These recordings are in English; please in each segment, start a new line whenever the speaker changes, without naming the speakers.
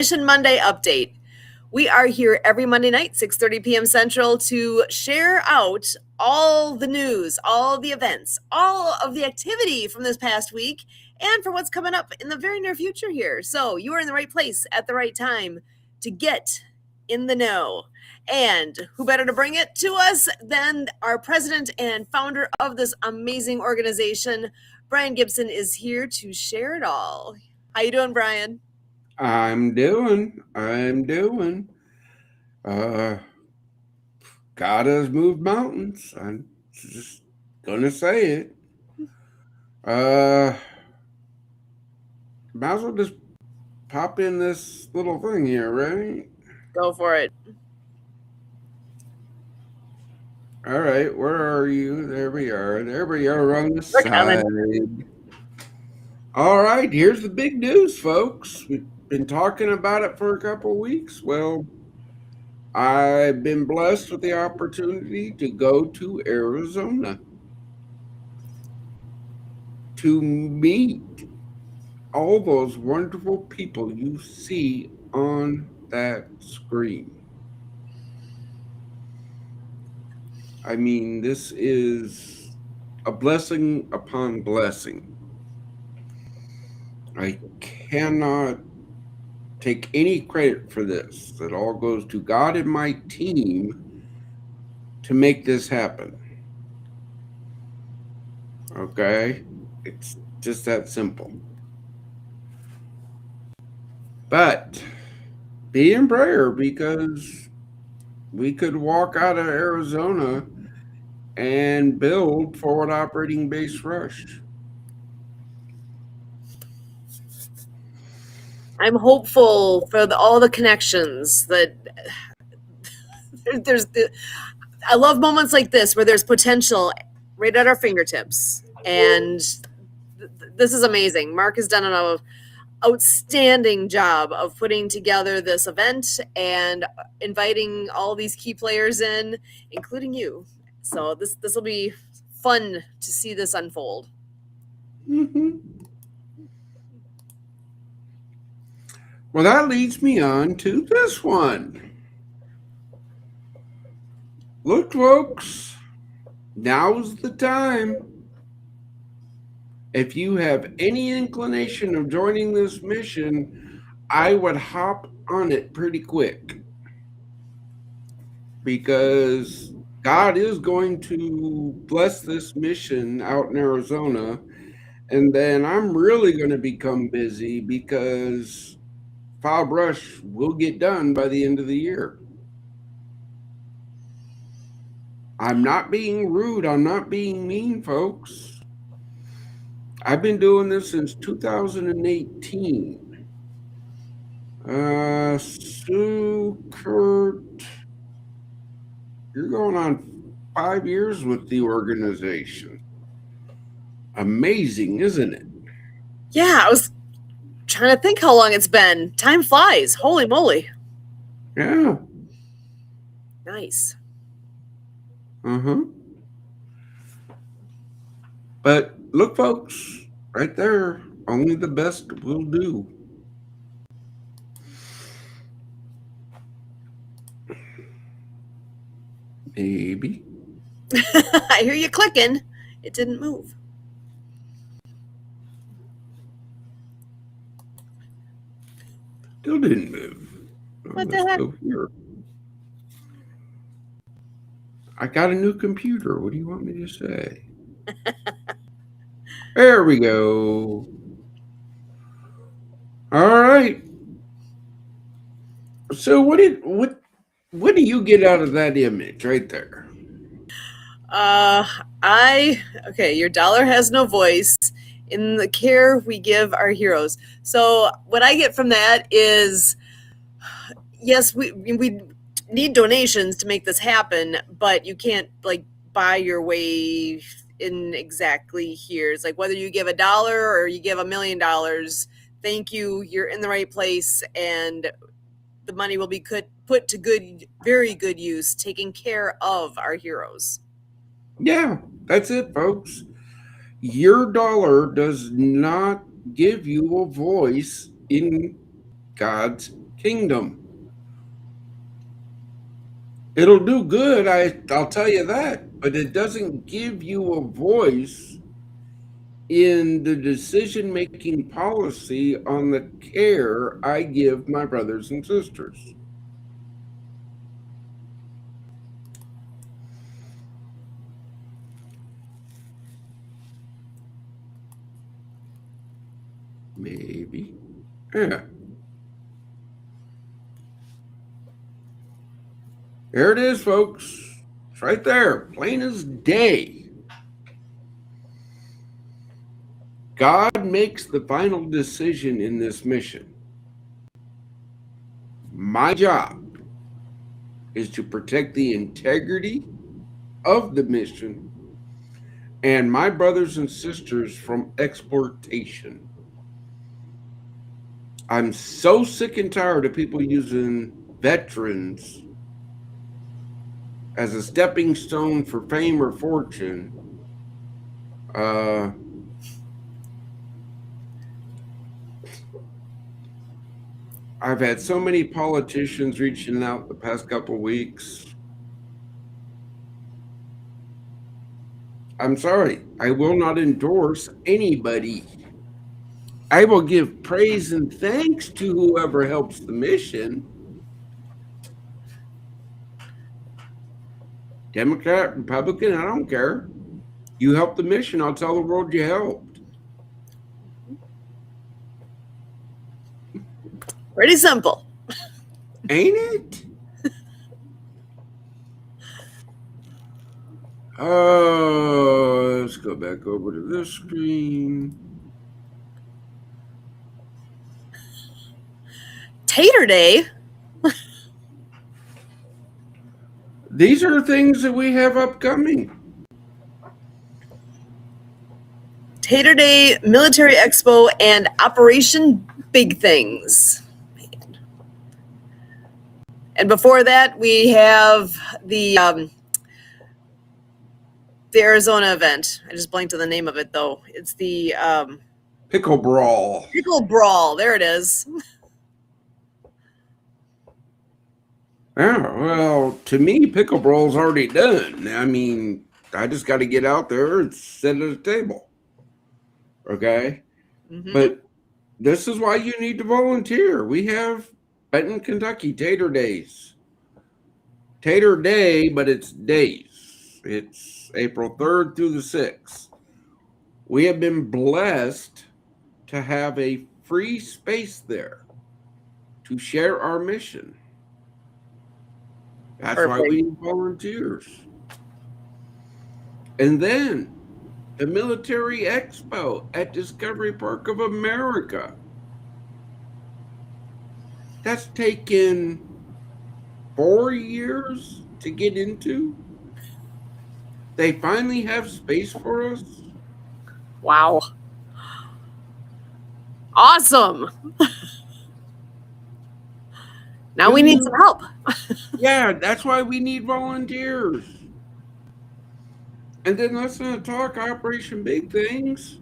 Mission Monday update. We are here every Monday night, 6:30 p.m. Central, to share out all the news, all the events, all of the activity from this past week, and for what's coming up in the very near future here. So you are in the right place at the right time to get in the know. And who better to bring it to us than our president and founder of this amazing organization, Brian Gibson, is here to share it all. How you doing, Brian?
I'm doing. God has moved mountains. I'm just gonna say it. Uh, Might as well just pop in this little thing here, right?
Go for it.
All right, where are you? There we are. There we are on the
We're coming.
side. All right, here's the big news, folks. We've been talking about it for a couple weeks. Well, I've been blessed with the opportunity to go to Arizona to meet all those wonderful people you see on that screen. I mean, this is a blessing upon blessing. I cannot take any credit for this. It all goes to God and my team to make this happen. Okay? It's just that simple. But be in prayer because we could walk out of Arizona and build forward operating base Rush.
I'm hopeful for all the connections that there's. I love moments like this where there's potential right at our fingertips, and this is amazing. Mark has done an outstanding job of putting together this event and inviting all these key players in, including you. So this will be fun to see this unfold.
Mm-hmm. Well, that leads me on to this one. Look, folks, now's the time. If you have any inclination of joining this mission, I would hop on it pretty quick because God is going to bless this mission out in Arizona. And then I'm really going to become busy because File Brush will get done by the end of the year. I'm not being rude. I'm not being mean, folks. I've been doing this since 2018. Sue, Kurt, you're going on 5 years with the organization. Amazing, isn't it?
Yeah, I was trying to think how long it's been. Time flies. Holy moly.
Yeah.
Nice.
Uh-huh. But look, folks, right there, only the best will do. Maybe.
I hear you clicking. It didn't move.
Still didn't move.
What the heck?
Go here. I got a new computer. What do you want me to say? There we go. All right. So what do you get out of that image right there?
Okay, your dollar has no voice in the care we give our heroes. So what I get from that is, yes, we need donations to make this happen, but you can't like buy your way in exactly here. It's like whether you give $1 or you give $1 million, thank you, you're in the right place, and the money will be put to good, very good use, taking care of our heroes.
Yeah, that's it, folks. Your dollar does not give you a voice in God's kingdom. It'll do good, I'll tell you that, but it doesn't give you a voice in the decision making policy on the care I give my brothers and sisters. Maybe. Yeah. There it is, folks. It's right there, plain as day. God makes the final decision in this mission. My job is to protect the integrity of the mission and my brothers and sisters from exploitation. I'm so sick and tired of people using veterans as a stepping stone for fame or fortune. I've had so many politicians reaching out the past couple of weeks. I'm sorry, I will not endorse anybody. I will give praise and thanks to whoever helps the mission. Democrat, Republican, I don't care. You help the mission, I'll tell the world you helped.
Pretty simple.
Ain't it? Let's go back over to this screen.
Tater Day.
These are things that we have upcoming.
Tater Day, Military Expo, and Operation Big Things. And before that, we have the Arizona event. I just blanked on the name of it, though. It's the
Pickle Brawl.
Pickle Brawl. There it is.
Yeah, well, to me, Pickle Brawl's already done. I mean, I just got to get out there and sit at a table. Okay?
Mm-hmm.
But this is why you need to volunteer. We have Benton, Kentucky Tater Days. Tater Day, but it's days. It's April 3rd through the 6th. We have been blessed to have a free space there to share our mission. That's
Perfect.
why we need volunteers. And then the Military Expo at Discovery Park of America. That's taken 4 years to get into. They finally have space for us.
Wow. Awesome. Now we need some help.
Yeah, that's why we need volunteers. And then let's not talk Operation Big Things.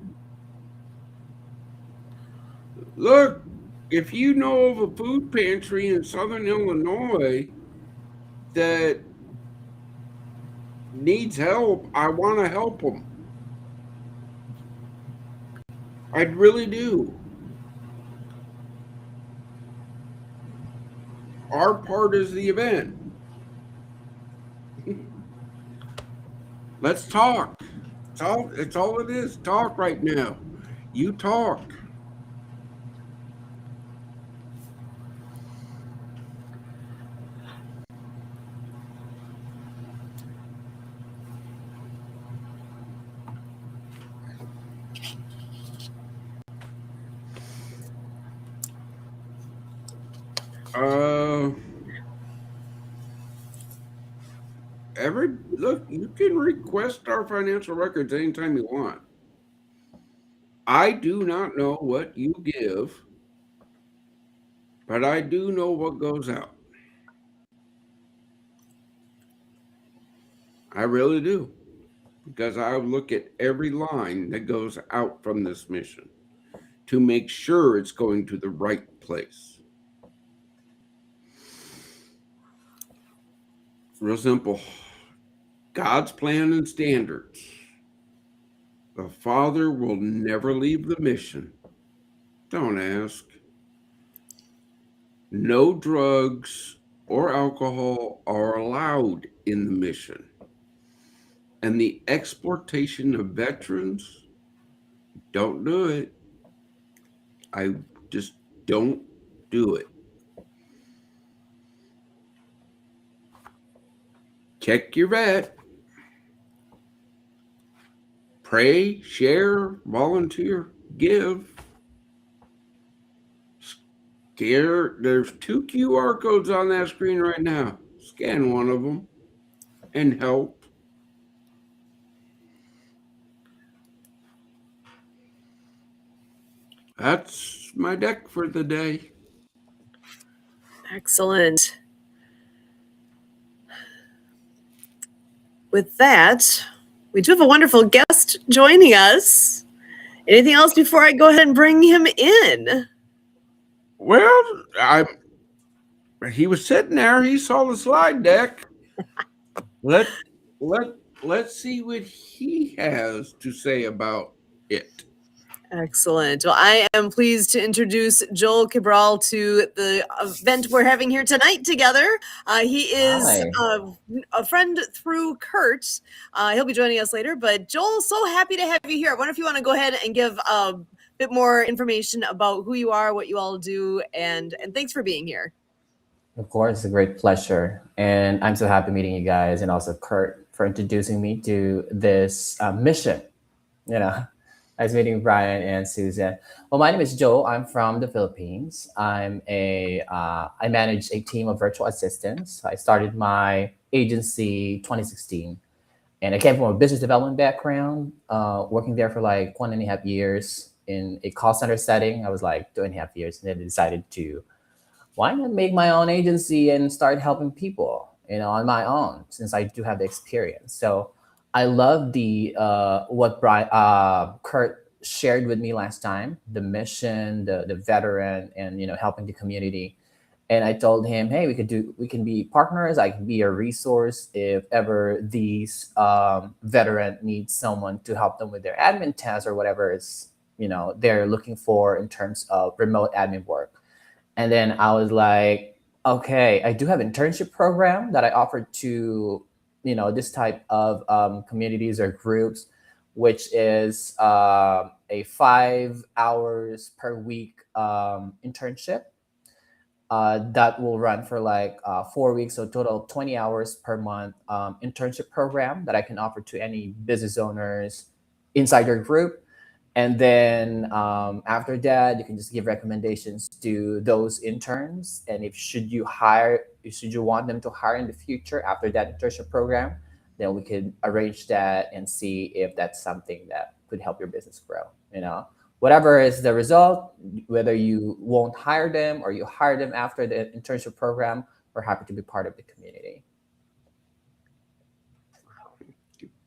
Look, if you know of a food pantry in Southern Illinois that needs help, I want to help them. I really do. Our part is the event. Let's talk. It's all it is. Talk right now. You talk. Look, you can request our financial records anytime you want. I do not know what you give, but I do know what goes out. I really do, because I look at every line that goes out from this mission to make sure it's going to the right place. Real simple. God's plan and standards. The Father will never leave the mission. Don't ask. No drugs or alcohol are allowed in the mission. And the exploitation of veterans, don't do it. I just don't do it. Check your vet. Pray, share, volunteer, give. There's two QR codes on that screen right now. Scan one of them and help. That's my deck for the day.
Excellent. With that, we do have a wonderful guest joining us. Anything else before I go ahead and bring him in?
Well, he was sitting there. He saw the slide deck. Let let let's see what he has to say about it.
Excellent. Well, I am pleased to introduce Joel Cabral to the event we're having here tonight together. He is
Hi.
a friend through Kurt. He'll be joining us later. But Joel, so happy to have you here. I wonder if you want to go ahead and give a bit more information about who you are, what you all do, and thanks for being here.
Of course, it's a great pleasure. And I'm so happy meeting you guys and also Kurt for introducing me to this mission. You know, nice meeting Brian and Susan. Well, my name is Joe. I'm from the Philippines. I manage a team of virtual assistants. I started my agency 2016. And I came from a business development background, working there for like 1.5 years in a call center setting. I was like 2.5 years, and then I decided to why not make my own agency and start helping people, on my own, since I do have the experience. So I love the what Kurt shared with me last time, the mission, the veteran, and helping the community. And I told him, hey, we can be partners. I can be a resource if ever these veteran needs someone to help them with their admin tasks or whatever is they're looking for in terms of remote admin work. And then I was like, okay, I do have internship program that I offered to, this type of communities or groups, which is a 5 hours per week internship that will run for like 4 weeks, so total of 20 hours per month internship program that I can offer to any business owners inside your group. And then after that, you can just give recommendations to those interns. And should you want them to hire in the future after that internship program, then we could arrange that and see if that's something that could help your business grow. Whatever is the result, whether you won't hire them or you hire them after the internship program, we're happy to be part of the community.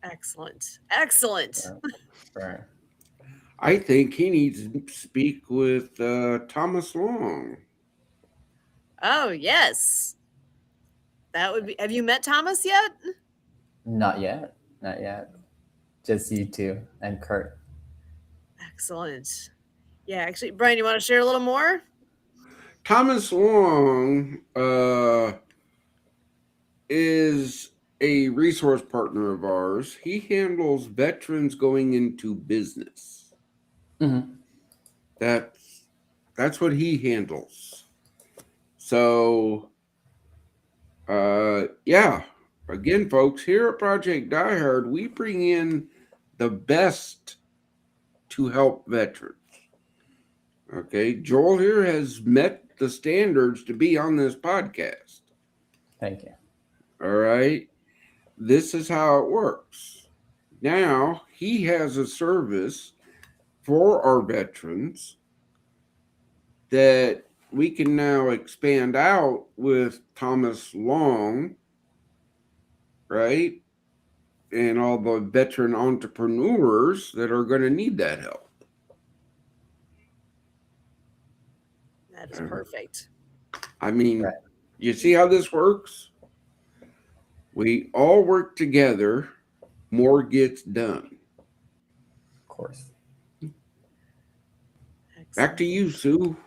Excellent. Excellent.
Right.
I think he needs to speak with Thomas Long.
Oh, yes. That would be. Have you met Thomas yet?
Not yet. Not yet. Just you two and Kurt.
Excellent. Yeah, actually, Brian, you want to share a little more?
Thomas Long is a resource partner of ours. He handles veterans going into business.
Mm-hmm.
That's what he handles. So, yeah. Again, folks, here at Project Die Hard, we bring in the best to help veterans. Okay, Joel here has met the standards to be on this podcast.
Thank you.
All right, this is how it works. Now, he has a service for our veterans that we can now expand out with Thomas Long, right? And all the veteran entrepreneurs that are going to need that help.
That is perfect.
I mean,
Right.
you see how this works? We all work together, more gets done.
Of course.
Back to
Excellent.
you, Sue.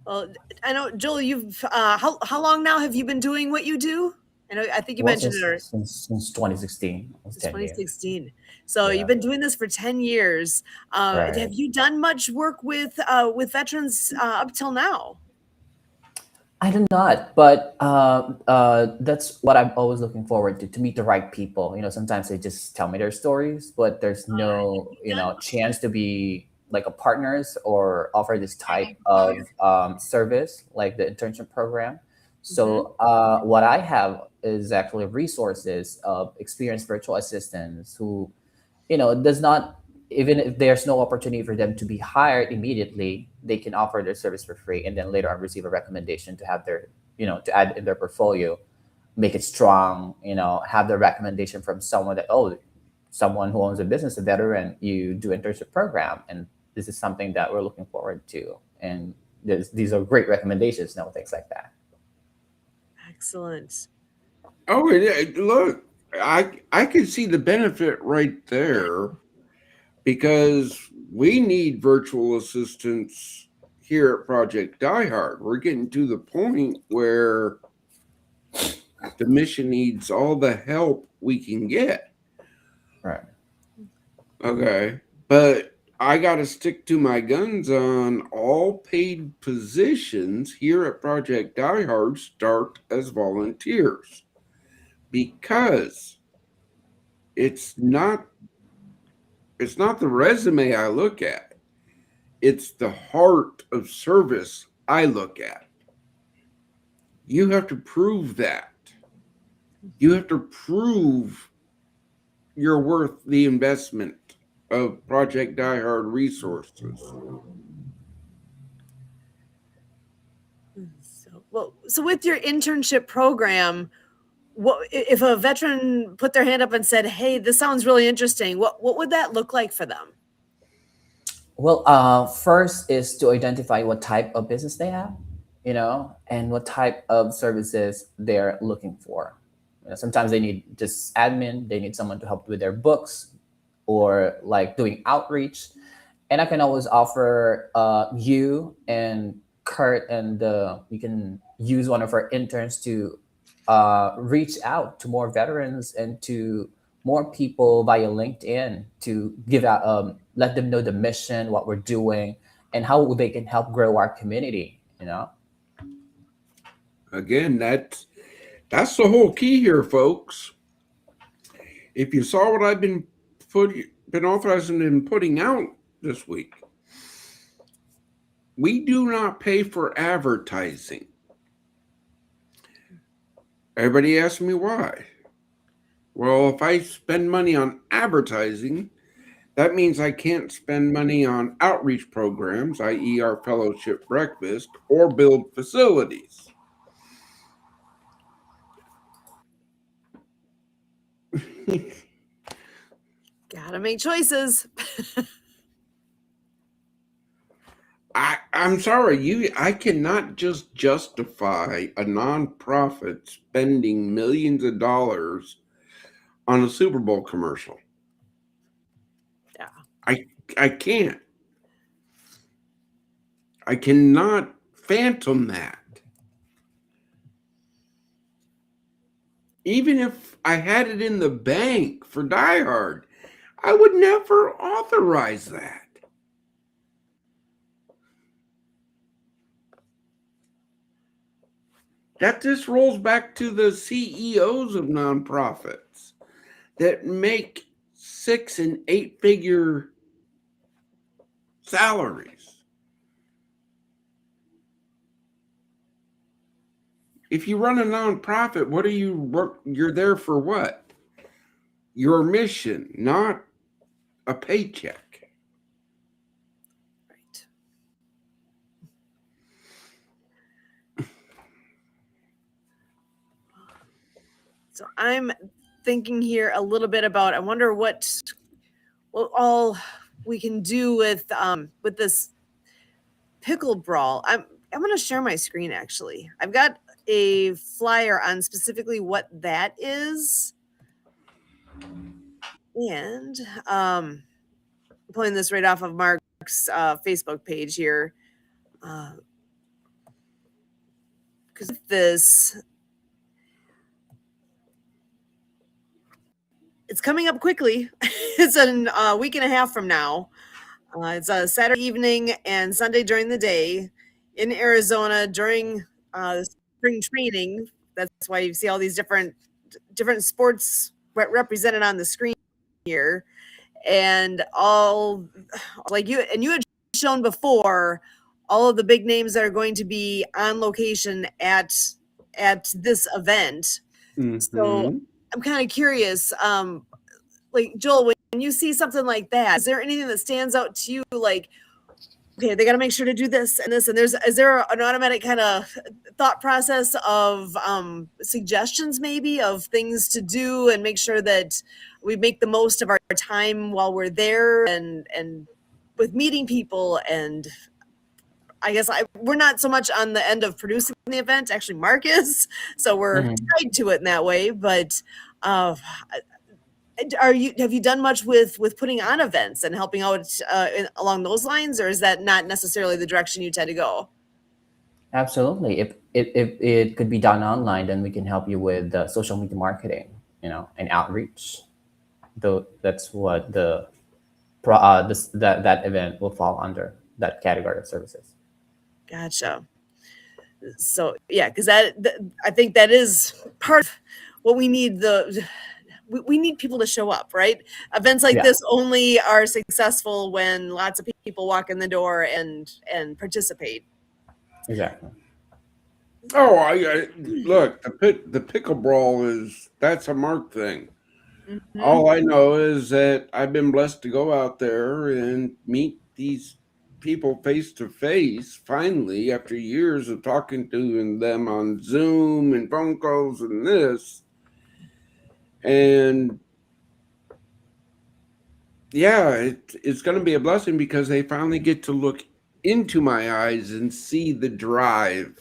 Well, I know, Joel. You've how long now have you been doing what you do? I think you
Well,
mentioned it,
since
or
since 2016, almost
it's
10 years.
2016. So you've
Yeah.
been doing this for 10 years. Have
Right.
you done much work with veterans up till now?
I do not, but that's what I'm always looking forward to meet the right people. Sometimes they just tell me their stories, but there's no, chance to be like a partners or offer this type of service, like the internship program.
Hmm.
So what I have is actually resources of experienced virtual assistants who does not, even if there's no opportunity for them to be hired immediately, they can offer their service for free and then later on receive a recommendation to have their, to add in their portfolio, make it strong, have the recommendation from someone that, oh, someone who owns a business, a veteran, you do internship program. And this is something that we're looking forward to. And these are great recommendations, things like that.
Excellent.
Oh, yeah, look, I can see the benefit right there because we need virtual assistants here at Project Die Hard. We're getting to the point where the mission needs all the help we can get.
Right.
Okay. But I got to stick to my guns on all paid positions here at Project Die Hard start as volunteers because it's not it's not the resume I look at. It's the heart of service I look at. You have to prove that. You have to prove you're worth the investment of Project Die Hard resources.
So with your internship program, what if a veteran put their hand up and said, "Hey, this sounds really interesting." What would that look like for them?
Well, first is to identify what type of business they have, and what type of services they're looking for. Sometimes they need just admin, they need someone to help with their books or like doing outreach. And I can always offer you and Kurt, and you can use one of our interns to reach out to more veterans and to more people via LinkedIn to give out, let them know the mission, what we're doing, and how they can help grow our community.
Again, that's the whole key here, folks. If you saw what I've been authorizing and putting out this week, we do not pay for advertising. Everybody asks me why. Well, if I spend money on advertising, that means I can't spend money on outreach programs, i.e., our fellowship breakfast, or build facilities.
Gotta make choices.
I'm sorry, I cannot just justify a nonprofit spending millions of dollars on a Super Bowl commercial.
Yeah.
I I can't. I cannot phantom that. Even if I had it in the bank for Die Hard, I would never authorize that. That just rolls back to the CEOs of nonprofits that make 6 and 8 figure salaries. If you run a nonprofit, what are you're there for what? Your mission, not a paycheck.
Right. So I'm thinking here a little bit about. I wonder what all we can do with this pickle brawl. I'm going to share my screen actually. I've got a flyer on specifically what that is. And pulling this right off of Mark's Facebook page here. Because this, it's coming up quickly. It's a week and a half from now. It's a Saturday evening and Sunday during the day in Arizona during spring training. That's why you see all these different sports represented on the screen here, and all like you had shown before all of the big names that are going to be on location at this event. So I'm kind of curious, like Joel, when you see something like that, is there anything that stands out to you? Like, okay, they got to make sure to do this and this, and is there an automatic kind of thought process of suggestions, maybe of things to do, and make sure that we make the most of our time while we're there, and with meeting people? And I guess we're not so much on the end of producing the event. Actually, Mark is, so we're tied to it in that way. But have you done much with putting on events and helping out along those lines, or is that not necessarily the direction you tend to go?
Absolutely. If it could be done online, then we can help you with social media marketing, and outreach. Though that's what that event will fall under, that category of services.
Gotcha. So yeah, because that I think that is part of what we need. We need people to show up, right? Events like this only are successful when lots of people walk in the door and participate.
Exactly.
Oh, I look, the pickle brawl that's a Mark thing. Mm-hmm. All I know is that I've been blessed to go out there and meet these people face to face, finally, after years of talking to them on Zoom and phone calls and this. And yeah, it's going to be a blessing because they finally get to look into my eyes and see the drive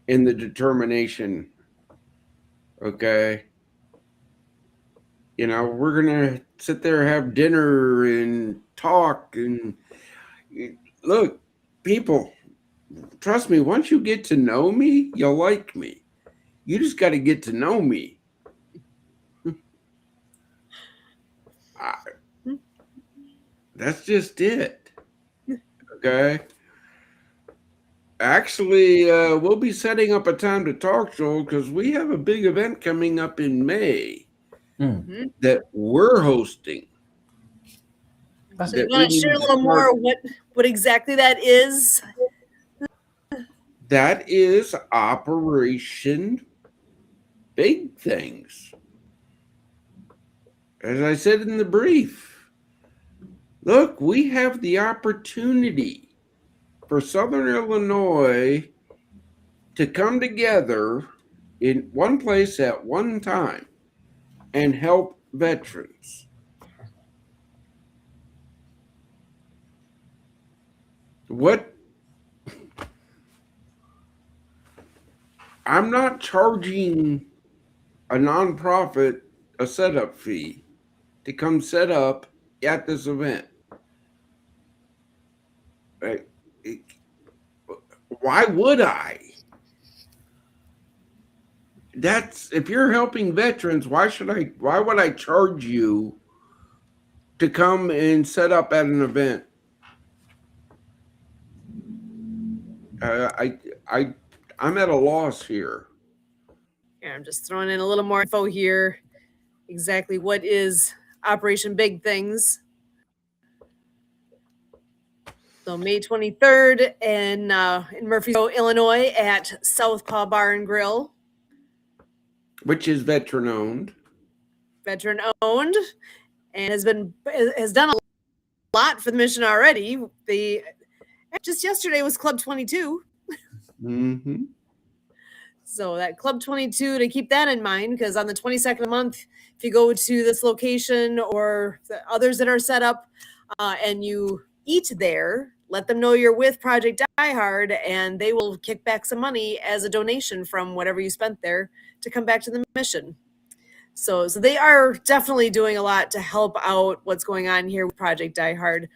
and the determination. Okay. We're going to sit there, have dinner and talk. And look, people, trust me, once you get to know me, you'll like me. You just got to get to know me. That's just it. Okay. Actually, we'll be setting up a time to talk, Joel, because we have a big event coming up in May that we're hosting.
So you want to share a little more what exactly that is?
That is Operation Big Things. As I said in the brief, look, we have the opportunity for Southern Illinois to come together in one place at one time and help veterans. I'm not charging a nonprofit a setup fee to come set up at this event. Why would I? If you're helping veterans, why would I charge you to come and set up at an event? I'm at a loss here.
Yeah, I'm just throwing in a little more info here. Exactly what is Operation Big Things? So May 23rd in Murfreesboro, Illinois, at Southpaw Bar and Grill, which is
veteran owned,
and has done a lot for the mission already. Just yesterday was Club 22.
Mm-hmm.
So that Club 22, to keep that in mind, because on the 22nd of the month, if you go to this location or the others that are set up and you eat there, let them know you're with Project Die Hard, and they will kick back some money as a donation from whatever you spent there to come back to the mission. So they are definitely doing a lot to help out what's going on here with Project Die Hard,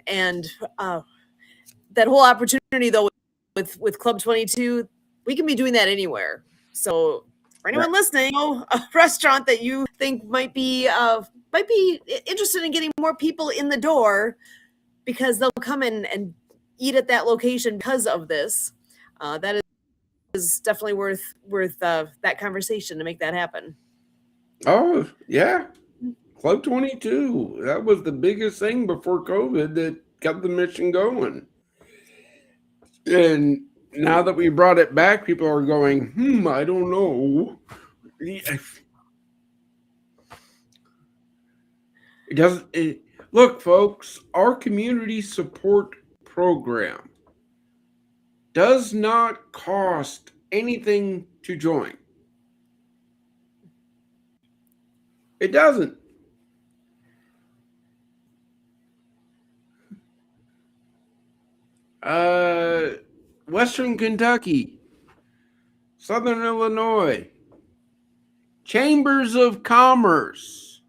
and that whole opportunity though with Club 22, we can be doing that anywhere. So for anyone listening, a restaurant that you think might be interested in getting more people in the door because they'll come in and eat at that location because of this, that is definitely worth that conversation to make that happen.
Oh, yeah. Club 22. That was the biggest thing before COVID that got the mission going. And now that we brought it back, people are going, I don't know. It doesn't. Look, folks, our community support program does not cost anything to join. It doesn't. Western Kentucky, Southern Illinois, Chambers of Commerce.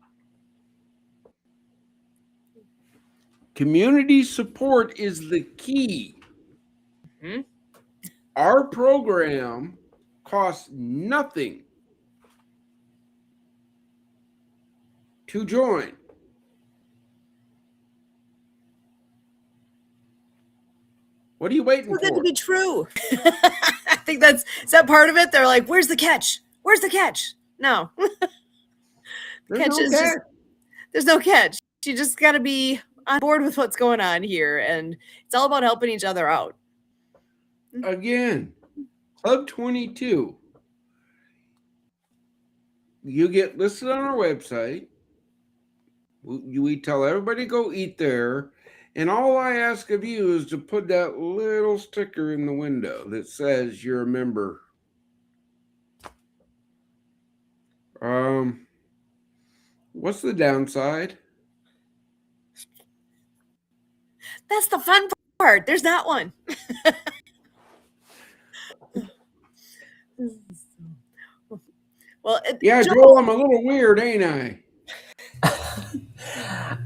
Community support is the key.
Mm-hmm.
Our program costs nothing to join. What are you waiting for?
That to be true. I think is that part of it? They're like, where's the catch? Where's the catch? No. There's no catch. You just got to be on board with what's going on here, and it's all about helping each other out.
Again, Club 22. You get listed on our website. We tell everybody to go eat there. And all I ask of you is to put that little sticker in the window that says you're a member. What's the downside?
That's the fun part. There's not one. Well,
yeah, Joel, I'm a little weird, ain't I?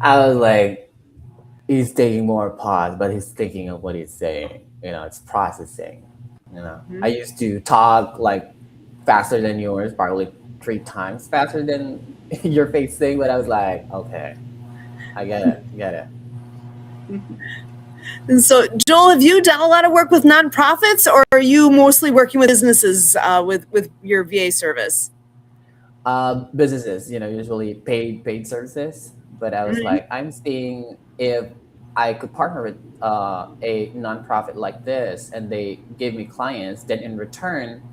I was like, he's taking more pause, but he's thinking of what he's saying. It's processing. I used to talk like faster than yours, probably 3 times faster than your face thing, but I was like, okay, I get it.
And so, Joel, have you done a lot of work with nonprofits, or are you mostly working with businesses with your VA service?
Businesses, usually paid services. But I was like, I'm seeing if I could partner with a nonprofit like this, and they give me clients, then in return,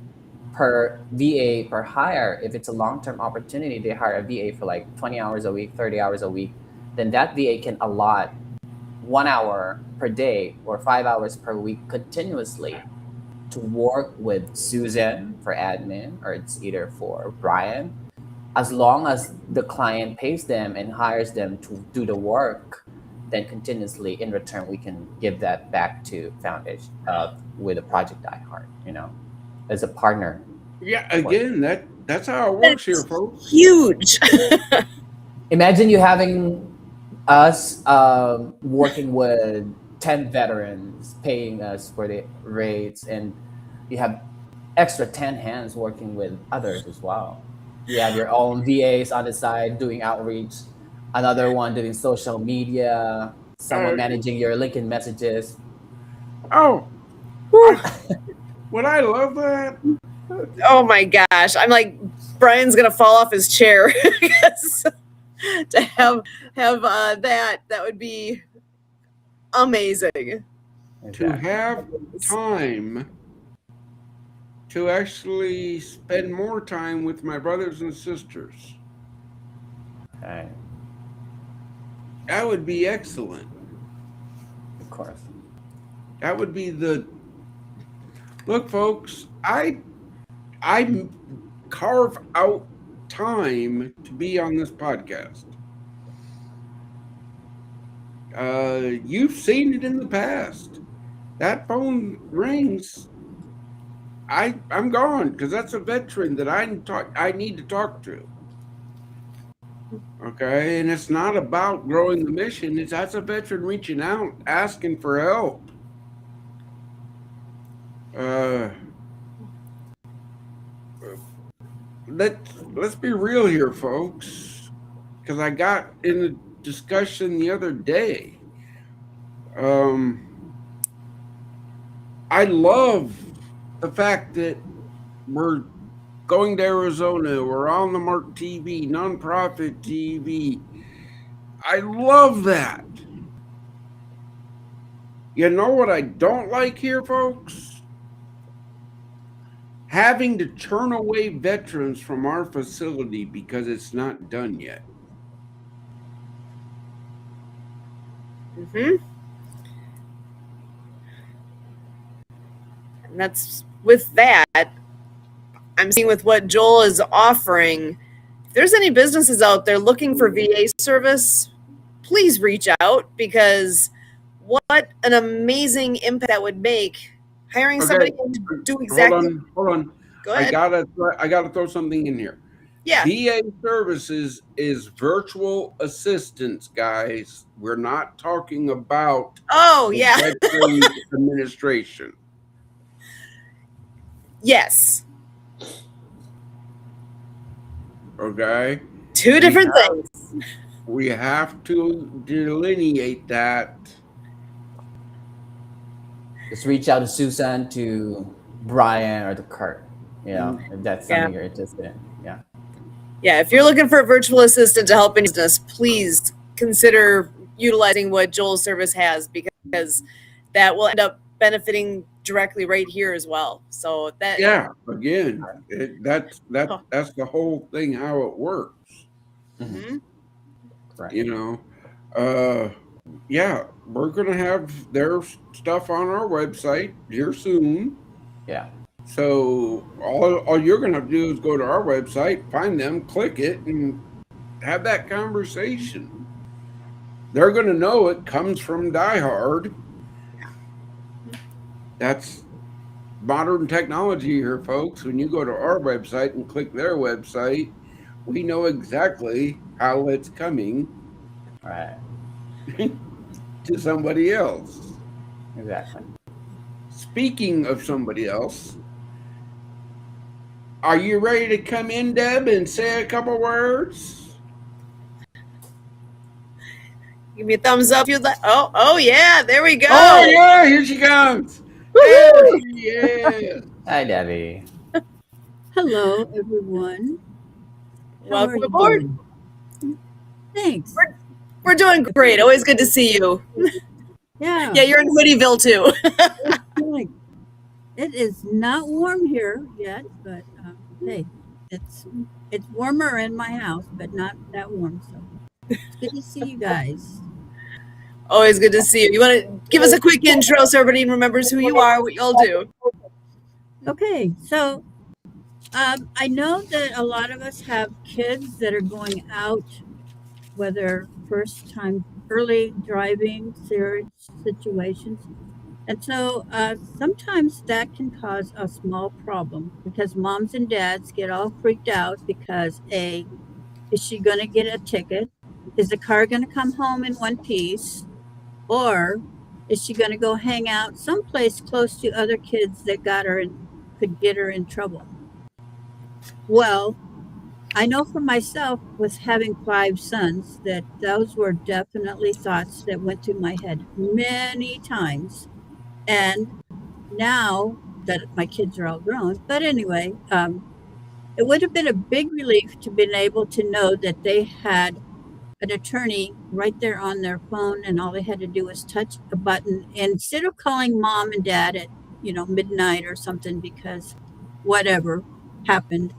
per VA per hire, if it's a long-term opportunity, they hire a VA for like 20 hours a week, 30 hours a week, then that VA can allot 1 hour per day or 5 hours per week continuously to work with Susan for admin, or it's either for Brian, as long as the client pays them and hires them to do the work. Then continuously in return, we can give that back to Foundation with a Project Die Hard, as a partner.
Yeah, again, that's how it works here, folks.
Huge.
Imagine you having us working with 10 veterans, paying us for the rates, and you have extra 10 hands working with others as well. You have your own VAs on the side doing outreach, another one doing social media, someone managing your LinkedIn messages.
Oh, would I love that?
Oh my gosh. I'm like, Brian's going to fall off his chair. To have that would be amazing.
To have time to actually spend more time with my brothers and sisters.
Okay.
That would be excellent.
Of course.
That would be look, folks, I carve out time to be on this podcast. You've seen it in the past. That phone rings. I'm gone because that's a veteran that I need to talk to. Okay, and it's not about growing the mission. That's a veteran reaching out, asking for help. Uh, let's be real here, folks, because I got in a discussion the other day. I love the fact that we're going to Arizona. We're on the Mark TV, nonprofit TV. I love that. You know what I don't like here, folks? Having to turn away veterans from our facility because it's not done yet.
Mm-hmm. And that's with that. I'm seeing with what Joel is offering. If there's any businesses out there looking for VA service, please reach out, because what an amazing impact that would make hiring somebody to do exactly.
Hold on.
Go ahead.
I gotta throw something in here.
Yeah.
VA services is virtual assistance, guys. We're not talking about Veterans Administration.
Yes.
Okay.
Two different things.
We have to delineate that.
Just reach out to Susan, to Brian, or to Kurt. You know, if that's something you're interested in. Yeah.
Yeah, if you're looking for a virtual assistant to help in business, please consider utilizing what Joel's service has, because that will end up benefiting directly right here as well. So that
again, that's the whole thing, how it works.
Mm-hmm.
Right.
You know, we're gonna have their stuff on our website here soon.
Yeah.
So all you're gonna have to do is go to our website, find them, click it, and have that conversation. They're gonna know it comes from Die Hard. That's modern technology here, folks. When you go to our website and click their website, we know exactly how it's coming to somebody else.
Exactly.
Speaking of somebody else, are you ready to come in, Deb, and say a couple words?
Give me a thumbs up if you'd like. Oh yeah, there we go.
Oh yeah, here she comes. There she is.
Hi, Debbie.
Hello, everyone.
Welcome aboard.
Thanks.
We're doing great. Always good to see you.
Yeah.
Yeah, you're in Hoodieville too.
It is not warm here yet, but hey, it's warmer in my house, but not that warm. So it's good to see you guys.
Always good to see you. You want to give us a quick intro so everybody remembers who you are, what y'all do?
Okay, so I know that a lot of us have kids that are going out, whether first time early driving situations. And so sometimes that can cause a small problem, because moms and dads get all freaked out because is she going to get a ticket? Is the car going to come home in one piece? Or is she going to go hang out someplace close to other kids that got her and could get her in trouble? Well, I know for myself, with having 5 sons, that those were definitely thoughts that went through my head many times. And now that my kids are all grown, but anyway, it would have been a big relief to be able to know that they had an attorney right there on their phone, and all they had to do was touch a button. And instead of calling mom and dad at midnight or something because whatever happened,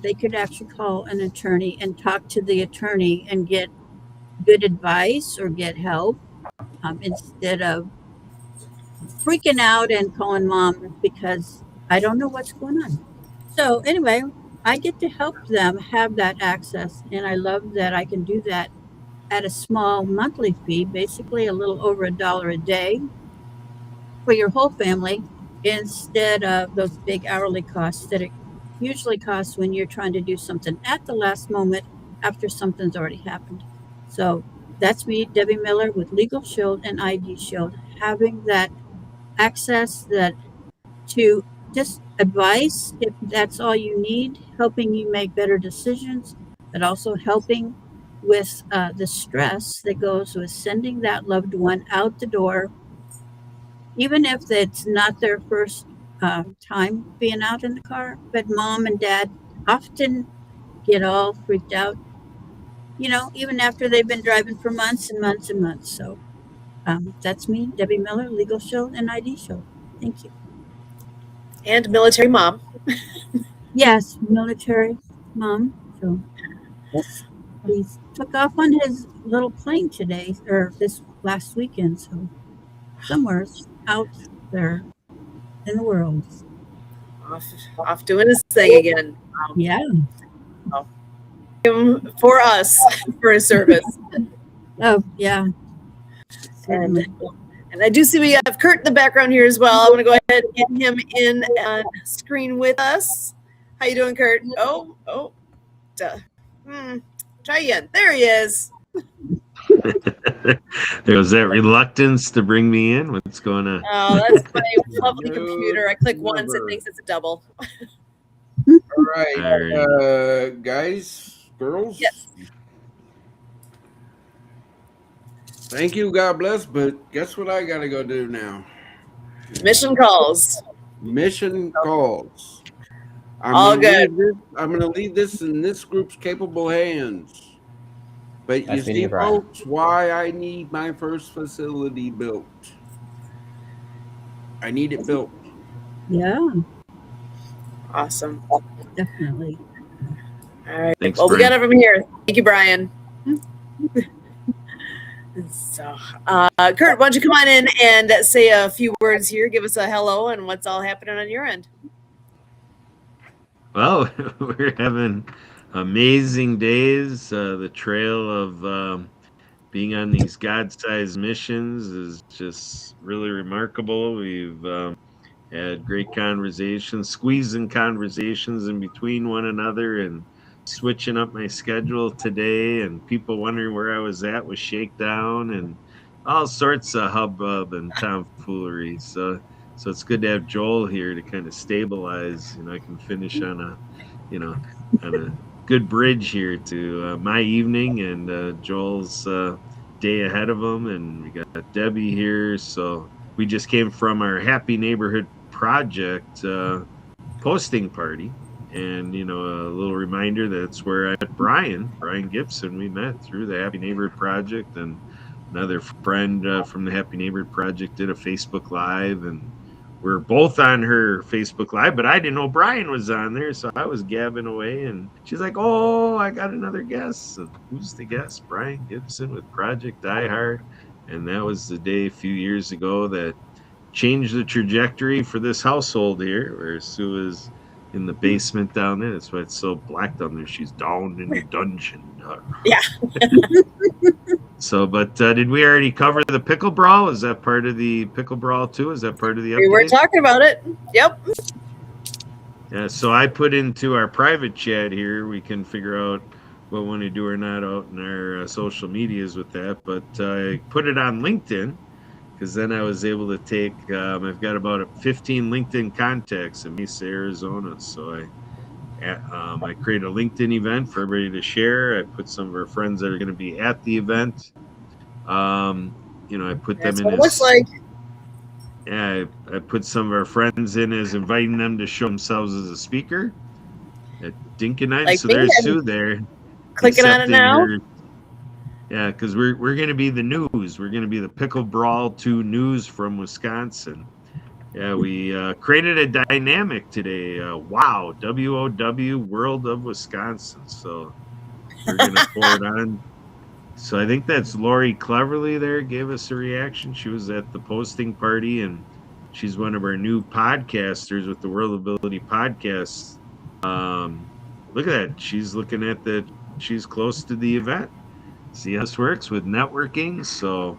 they could actually call an attorney and talk to the attorney and get good advice or get help, instead of freaking out and calling mom because I don't know what's going on. So anyway, I get to help them have that access, and I love that I can do that at a small monthly fee, basically a little over $1 a day for your whole family, instead of those big hourly costs that it usually costs when you're trying to do something at the last moment after something's already happened. So that's me, Debbie Miller, with Legal Shield and ID Shield, having that access that to just advice if that's all you need, helping you make better decisions, but also helping with the stress that goes with sending that loved one out the door, even if it's not their first time being out in the car. But mom and dad often get all freaked out, even after they've been driving for months and months and months. So that's me, Debbie Miller, Legal Shield and ID Shield. Thank you.
And military mom.
Yes, military mom. So yes, he took off on his little plane today or this last weekend. So somewhere out there in the world.
Off doing his thing again.
Yeah.
For us, for his service.
Oh, yeah. Certainly.
And I do see we have Kurt in the background here as well. I want to go ahead and get him in on screen with us. How you doing, Kurt? Try again. There he is.
There was that reluctance to bring me in. What's going on?
Oh, that's my lovely computer. I click once, it thinks it's a double.
All right, guys, girls.
Yes.
Thank you, God bless. But guess what I got to go do now?
Mission calls.
Mission calls.
All good.
I'm going to leave this in this group's capable hands. But you see, folks, why I need my first facility built. I need it built.
Yeah.
Awesome.
Definitely.
All right.
Thanks,
well,
Brian.
we got it from here. Thank you, Brian. So, Kurt, why don't you come on in and say a few words here? Give us a hello and what's all happening on your end.
Well, we're having amazing days. The trail of being on these God-sized missions is just really remarkable. We've had great conversations, squeezing conversations in between one another and switching up my schedule today, and people wondering where I was at with Shakedown and all sorts of hubbub and tomfoolery. So it's good to have Joel here to kind of stabilize. I can finish on a good bridge here to my evening and Joel's day ahead of him. And we got Debbie here. So we just came from our Happy Neighborhood Project posting party. And, a little reminder, that's where I met Brian Gibson. We met through the Happy Neighborhood Project, and another friend from the Happy Neighborhood Project did a Facebook Live, and we're both on her Facebook Live, but I didn't know Brian was on there, so I was gabbing away, and she's like, oh, I got another guest. So who's the guest? Brian Gibson with Project Die Hard. And that was the day a few years ago that changed the trajectory for this household here, where Sue is in the basement down there. That's why it's so black down there. She's down in the dungeon.
Yeah.
So, but did we already cover the pickle brawl? Is that part of the pickle brawl too? Is that part of the update?
We were talking about it. Yep.
Yeah. So I put into our private chat here. We can figure out what we want to do or not out in our social medias with that. But I put it on LinkedIn, because then I was able to take, I've got about 15 LinkedIn contacts in Mesa, Arizona. So I create a LinkedIn event for everybody to share. I put some of our friends that are going to be at the event. I put them in.
What it looks like.
Yeah, I put some of our friends in as inviting them to show themselves as a speaker at Dinkinite.
Like
so
me,
there's Sue there.
Clicking on it now.
Yeah, because we're going to be the news. We're going to be the Pickle Brawl 2 news from Wisconsin. Yeah, we created a dynamic today. WOW, W-O-W, World of Wisconsin. So we're going to pour it on. So I think that's Lori Cleverly there gave us a reaction. She was at the posting party, and she's one of our new podcasters with the World of Ability podcast. Look at that. She's looking at she's close to the event. see how this works with networking. So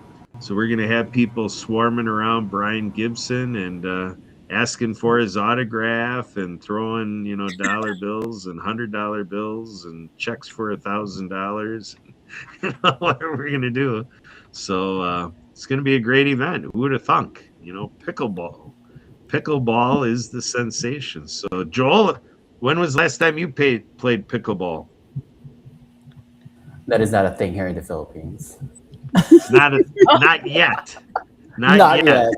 we're gonna have people swarming around Brian Gibson and asking for his autograph and throwing dollar bills and $100 bills and checks for $1,000. Whatever we're gonna do. So it's gonna be a great event. Who would have thunk? Pickleball. Pickleball is the sensation. So Joel, when was the last time you played pickleball?
That is not a thing here in the Philippines.
It's not yet. Not yet.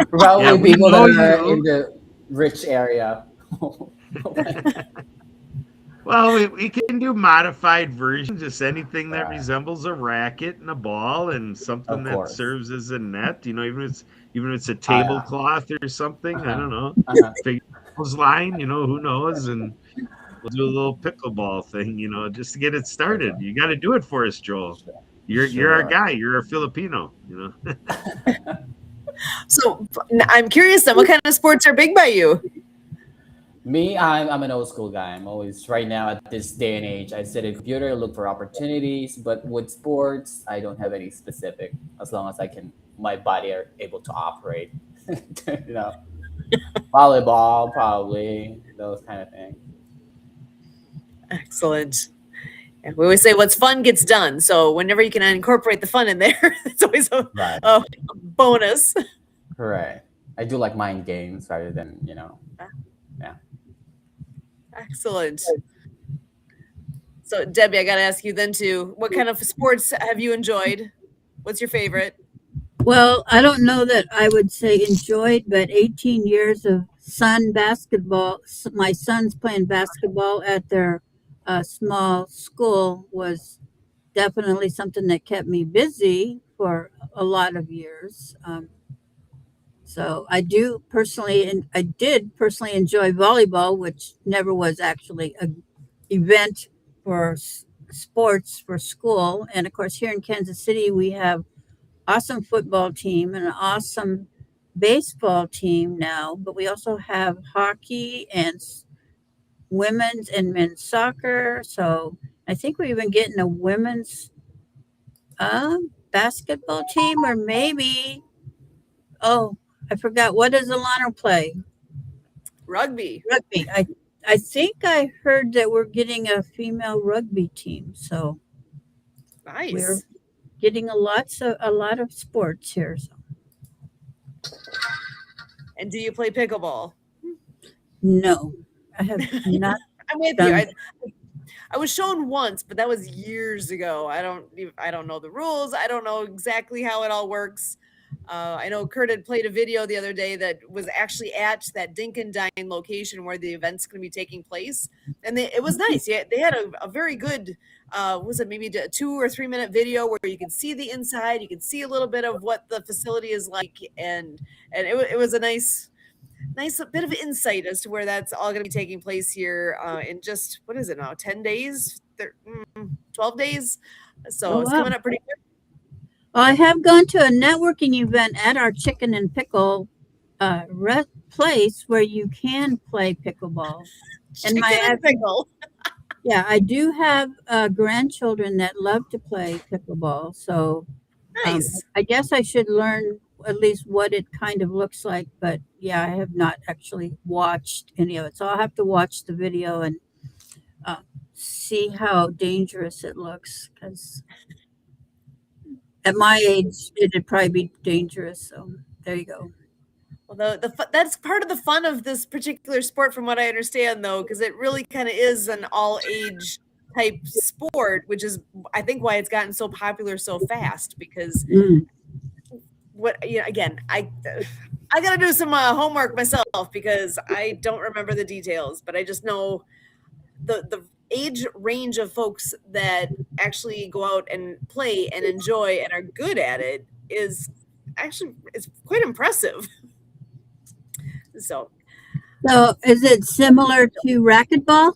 Probably
Yeah, we
people
know
that are
you.
in the rich area.
Well, we can do modified versions, just anything that resembles a racket and a ball and something
Of
that
course.
serves as a net. Even if it's a
Oh, yeah.
tablecloth or something. I don't know.
Uh-huh.
Line, who knows? And we'll do a little pickleball thing, just to get it started. You got to do it for us, Joel. You're our
Sure.
guy. You're a Filipino.
So I'm curious then, what kind of sports are big by you?
Me, I'm an old school guy. I'm always right now at this day and age. I sit in computer, look for opportunities, but with sports, I don't have any specific. As long as my body are able to operate. you know, Volleyball, probably those kind of things.
Excellent. And we always say what's fun gets done. So whenever you can incorporate the fun in there, it's always
Right.
a bonus.
Correct. I do like mind games rather than Yeah.
Excellent. So Debbie, I got to ask you then too, what kind of sports have you enjoyed? What's your favorite?
Well, I don't know that I would say enjoyed, but 18 years of son basketball. My son's playing basketball at their small school was definitely something that kept me busy for a lot of years. So I did personally enjoy volleyball, which never was actually an event for sports for school. And of course, here in Kansas City, we have awesome football team and an awesome baseball team now, but we also have hockey and women's and men's soccer. So I think we're even getting a women's basketball team, or maybe, oh, I forgot, what does Alana play?
Rugby.
Rugby. I think I heard that we're getting a female rugby team. So we're
Nice.
getting a lot of sports here. So.
And do you play pickleball?
No, I have not.
I'm with
done
you. I was shown once, but that was years ago. I don't know the rules. I don't know exactly how it all works. I know Kurt had played a video the other day that was actually at that Dink and Dine location where the event's going to be taking place, and it was nice. Yeah, they had a very good. Was it maybe a 2 or 3 minute video where you can see the inside, you can see a little bit of what the facility is like, and it was a nice bit of insight as to where that's all going to be taking place here in just, what is it now, 10 days, 12 days. So
Oh,
it's
wow.
coming up pretty quick.
Well, I have gone to a networking event at our chicken and pickle place where you can play pickleball.
Chicken and pickle.
Yeah, I do have grandchildren that love to play pickleball. So
Nice.
I guess I should learn at least what it kind of looks like. But yeah, I have not actually watched any of it. So I'll have to watch the video and see how dangerous it looks. Because at my age, it'd probably be dangerous. So there you go.
Well, that's part of the fun of this particular sport, from what I understand, though, because it really kind of is an all-age type sport, which is, I think, why it's gotten so popular so fast. Because again, I got to do some homework myself because I don't remember the details, but I just know the age range of folks that actually go out and play and enjoy and are good at it is actually, it's quite impressive. So
is it similar to racquetball?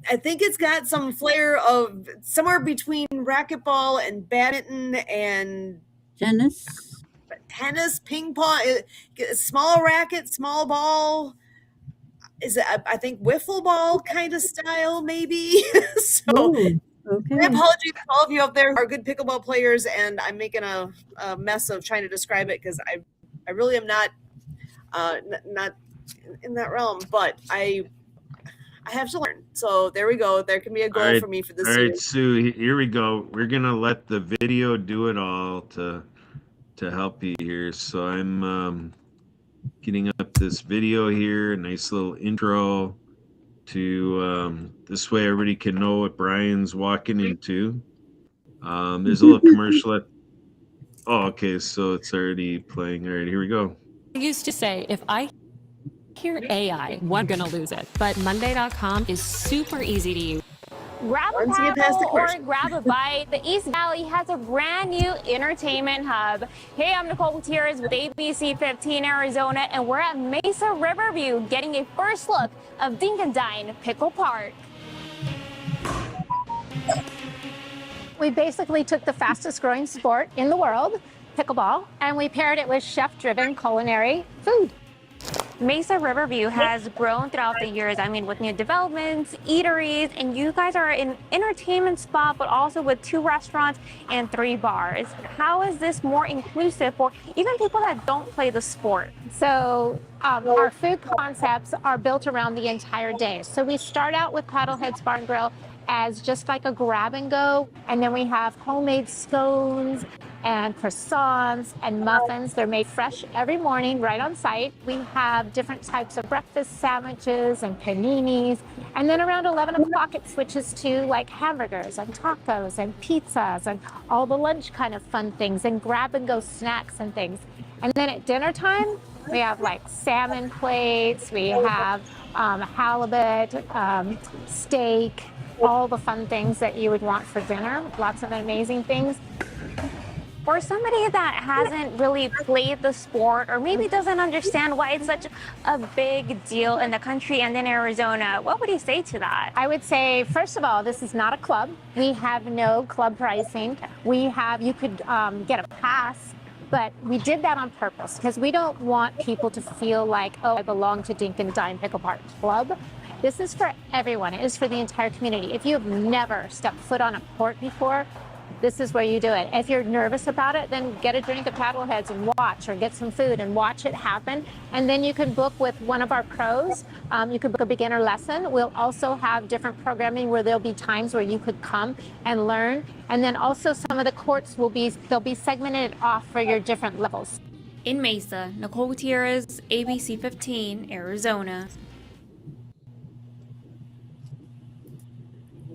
I think it's got some flair of somewhere between racquetball and badminton and
Tennis,
ping pong, small racket, small ball. Is it, I think, wiffle ball kind of style, maybe. So
Ooh. Okay.
My apologies to all of you out there who are good pickleball players, and I'm making a mess of trying to describe it because I really am not not in that realm, but I have to learn. So there we go. There can be a
All
goal
right,
for me for
all
this year.
right, Sue. Here we go. We're gonna let the video do it all to help you here. So I'm getting up this video here. A nice little intro to this way everybody can know what Brian's walking into. There's a little commercial at. Oh, okay. So it's already playing. All right, here we go.
I used to say, if I hear AI, we're gonna lose it. But Monday.com is super easy to use.
Grab a
Once you get past the
paddle or
commercial.
grab a bite. The East Valley has a brand new entertainment hub. Hey, I'm Nicole Gutierrez with ABC 15 Arizona, and we're at Mesa Riverview getting a first look of Dinkendyne Pickle Park. We basically took the fastest growing sport in the world, pickleball, and we paired it with chef-driven culinary food. Mesa Riverview has grown throughout the years. I mean, with new developments, eateries, and you guys are an entertainment spot, but also with 2 restaurants and 3 bars. How is this more inclusive for even people that don't play the sport? So our food concepts are built around the entire day. So we start out with Paddleheads Bar and Grill as just like a grab and go, and then we have homemade scones and croissants and muffins. They're made fresh every morning right on site. We have different types of breakfast sandwiches and paninis. And then around 11 o'clock, it switches to like hamburgers and tacos and pizzas and all the lunch kind of fun things and grab and go snacks and things. And then at dinner time, we have like salmon plates, we have halibut, steak, all the fun things that you would want for dinner. Lots of amazing things. For somebody that hasn't really played the sport or maybe doesn't understand why it's such a big deal in the country and in Arizona, what would you say to that? I would say, first of all, this is not a club. We have no club pricing. You could get a pass, but we did that on purpose because we don't want people to feel like, oh, I belong to Dinkendyne Pickle Park Club. This is for everyone. It is for the entire community. If you have never stepped foot on a court before, this is where you do it. If you're nervous about it, then get a drink at Paddleheads and watch, or get some food and watch it happen. And then you can book with one of our pros. You can book a beginner lesson. We'll also have different programming where there'll be times where you could come and learn. And then also some of the courts they'll be segmented off for your different levels.
In Mesa, Nicole Gutierrez, ABC 15, Arizona.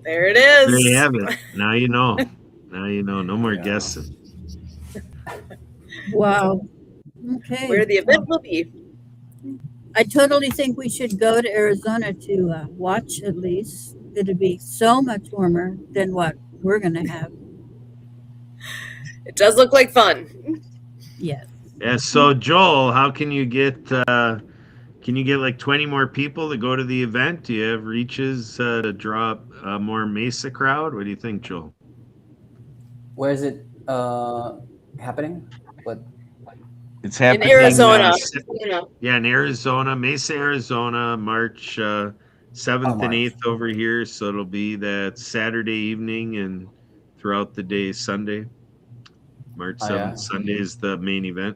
There it is.
There you have it. Now you know. Now you know. No more guessing.
Wow. Okay.
Where the event will be.
I totally think we should go to Arizona to watch at least. It'd be so much warmer than what we're going to have.
It does look like fun.
Yes.
Yeah. So Joel, how can you get? Can you get like 20 more people to go to the event? Do you have reaches to draw a more Mesa crowd? What do you think, Joel?
Where is it happening? What?
It's
In
happening
Arizona.
in Arizona, Mesa, Arizona, March 7th and 8th over here. So it'll be that Saturday evening and throughout the day, Sunday. March 7th, Sunday is the main event.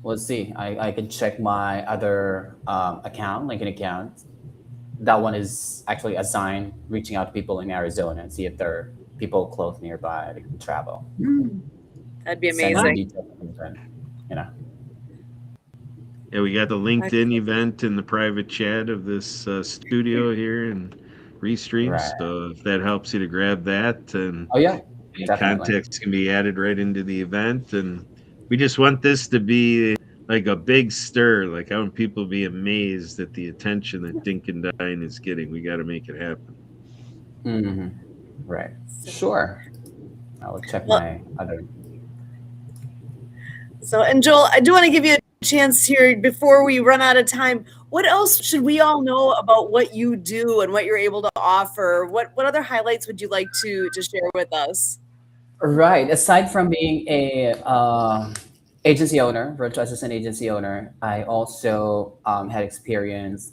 Let's see. I can check my other account, Lincoln account. That one is actually assigned reaching out to people in Arizona and see if there are people close nearby that can travel.
That'd be
Send some
amazing.
details of the event, you know.
Yeah, we got the LinkedIn event in the private chat of this studio here and Restream.
Right.
So if that helps you to grab that, and
Oh yeah,
any
definitely.
context can be added right into the event. And we just want this to be like a big stir. Like, I want people to be amazed at the attention that Dinkendyne is getting. We got to make it happen.
Mm-hmm. Right. Sure. I will check
Well-
my other.
So, and Joel, I do want to give you a chance here before we run out of time. What else should we all know about what you do and what you're able to offer? What other highlights would you like to share with us?
Right. Aside from being a agency owner, virtual assistant agency owner, I also had experience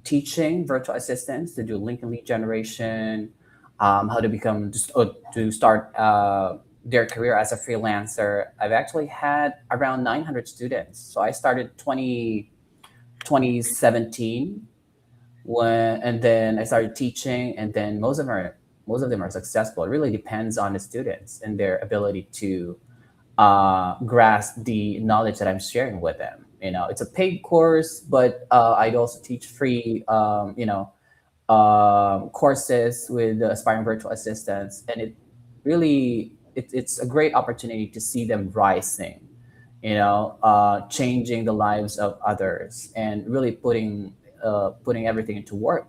teaching virtual assistants to do link and lead generation, how to become to start their career as a freelancer. I've actually had around 900 students. So I started 2017 when, and then I started teaching, and then most of them are successful. It really depends on the students and their ability to grasp the knowledge that I'm sharing with them. It's a paid course, but I'd also teach free, courses with the aspiring virtual assistants, and it's a great opportunity to see them rising, changing the lives of others, and really putting everything into work,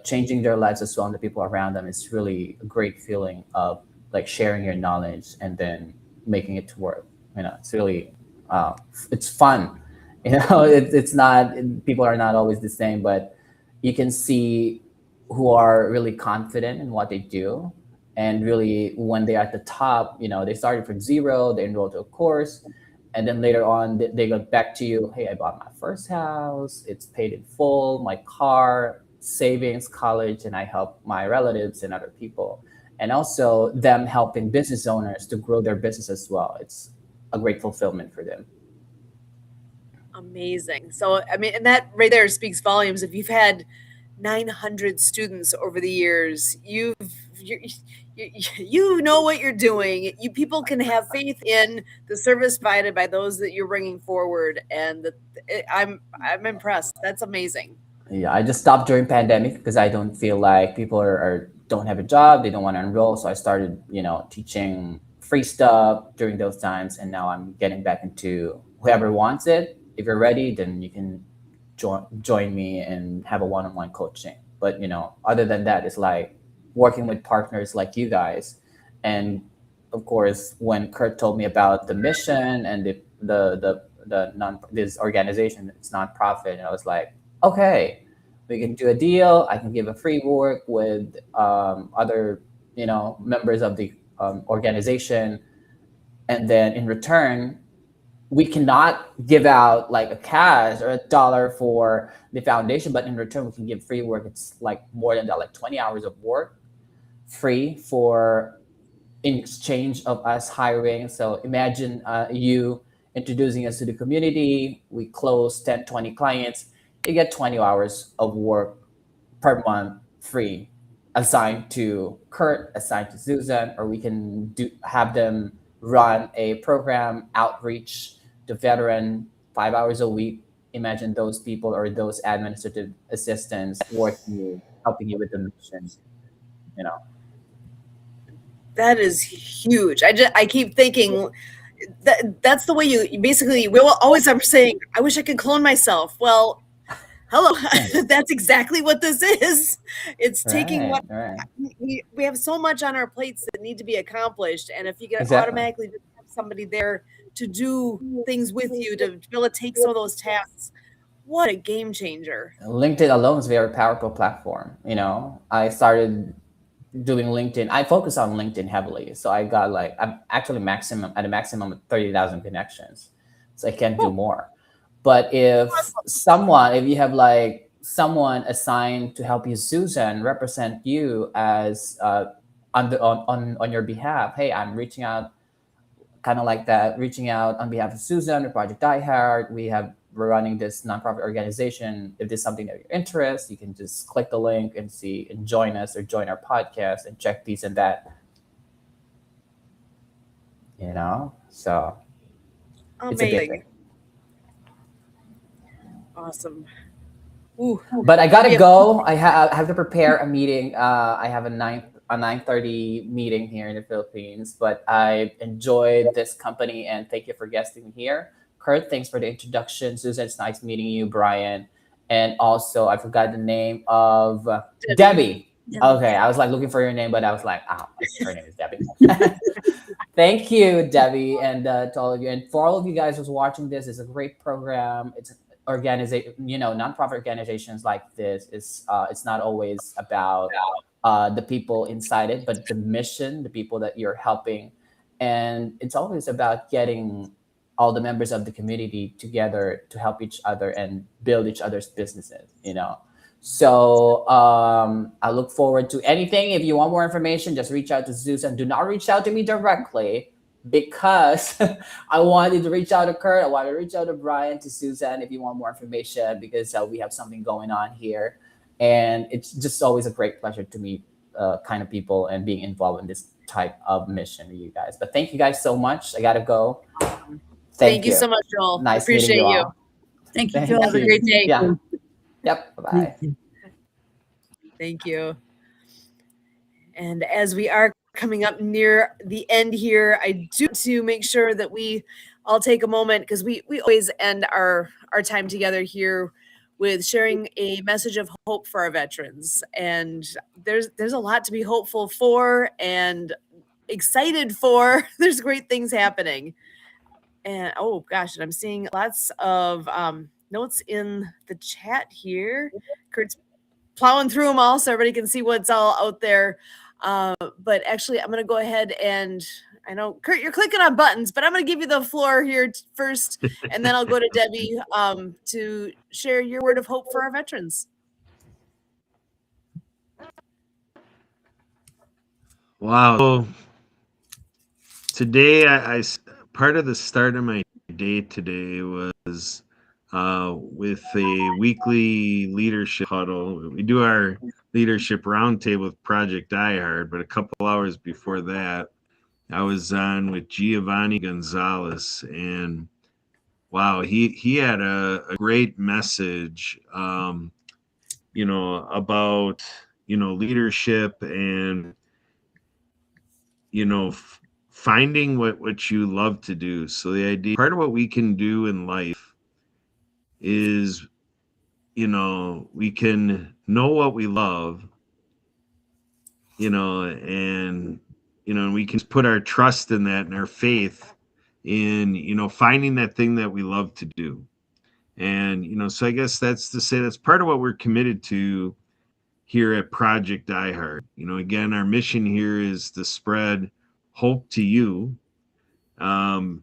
changing their lives as well, and the people around them. Is really a great feeling of like sharing your knowledge and then making it to work. It's really uh, it's fun. It's not, people are not always the same, but you can see who are really confident in what they do, and really when they're at the top, they started from zero, they enrolled to a course, and then later on they go back to you, hey, I bought my first house, it's paid in full, my car, savings, college, and I help my relatives and other people, and also them helping business owners to grow their business as well. It's a great fulfillment for them.
Amazing. So, I mean, and that right there speaks volumes. If you've had 900 students over the years, you know what you're doing. You people can have faith in the service provided by those that you're bringing forward, and I'm impressed. That's amazing.
Yeah, I just stopped during pandemic because I don't feel like people are don't have a job, they don't want to enroll. So I started, teaching free stuff during those times, and now I'm getting back into whoever wants it. If you're ready, then you can join me and have a one-on-one coaching. But other than that, it's like working with partners like you guys, and of course, when Kurt told me about the mission and the non this organization, it's nonprofit, and I was like, okay, we can do a deal. I can give a free work with other members of the organization, and then in return, we cannot give out like a cash or $1 for the foundation, but in return we can give free work. It's like more than that, like 20 hours of work free for in exchange of us hiring. So imagine you introducing us to the community. We close 10, 20 clients. You get 20 hours of work per month free, assigned to Kurt, assigned to Susan, or we can have them run a program outreach to veteran 5 hours a week. Imagine those people or those administrative assistants working you, helping you with the mission. You know,
That is huge. I keep thinking that's the way you basically we will always are saying, I wish I could clone myself. Well, hello. That's exactly what this is. It's taking what
right.
we have so much on our plates that need to be accomplished, and if you get
Exactly.
automatically just have somebody there to do things with you to be able to take some of those tasks, what a game changer.
LinkedIn alone is a very powerful platform. I started doing LinkedIn. I focus on LinkedIn heavily, so I got like I'm actually maximum at a maximum of 30,000 connections, so I can't do more. But if you have like someone assigned to help you, Susan, represent you as on your behalf. Hey, I'm reaching out, kind of like that, reaching out on behalf of Susan or Project Die we're running this nonprofit organization. If there's something that you're interested, you can just click the link and see and join us or join our podcast and check these and that. So it's a good
Amazing.
thing.
Awesome. Ooh.
But I gotta go. I have to prepare a meeting. I have a 9:30 meeting here in the Philippines. But I enjoyed this company, and thank you for guesting me here. Kurt, thanks for the introduction. Susan, it's nice meeting you. Brian, and also I forgot the name of Debbie. Okay, I was like looking for your name, but I was like, her name is Debbie. Thank you, Debbie, and to all of you, and for all of you guys who's watching this. It's a great program. It's organization, nonprofit organizations like this is it's not always about the people inside it, but the mission, the people that you're helping, and it's always about getting all the members of the community together to help each other and build each other's businesses. So I look forward to anything. If you want more information, just reach out to Susan. Do not reach out to me directly because I wanted to reach out to Kurt. I want to reach out to Brian, to Susan if you want more information because we have something going on here. And it's just always a great pleasure to meet kind of people and being involved in this type of mission with you guys. But thank you guys so much. I got to go.
Thank you so much, Joel.
Nice
Appreciate
meeting you
you.
all.
Thank you,
Thank
Joel.
Have a great day.
Yeah. Yep. Bye-bye.
Thank you. And as we are coming up near the end here, I do to make sure that we all take a moment because we always end our time together here with sharing a message of hope for our veterans. And there's a lot to be hopeful for and excited for. There's great things happening. And oh gosh, and I'm seeing lots of notes in the chat here. Kurt's plowing through them all so everybody can see what's all out there. But actually, I'm going to go ahead and I know, Kurt, you're clicking on buttons, but I'm going to give you the floor here first, and then I'll go to Debbie to share your word of hope for our veterans.
Wow. So today, I part of the start of my day today was with a weekly leadership huddle. We do our leadership roundtable with Project iHeart, but a couple hours before that, I was on with Giovanni Gonzalez, and wow, he had a great message, about leadership and finding what you love to do. So the idea, part of what we can do in life is, we can know what we love, and we can put our trust in that and our faith in finding that thing that we love to do. And so I guess that's to say that's part of what we're committed to here at Project iHeart. Again, our mission here is to spread hope to you. We're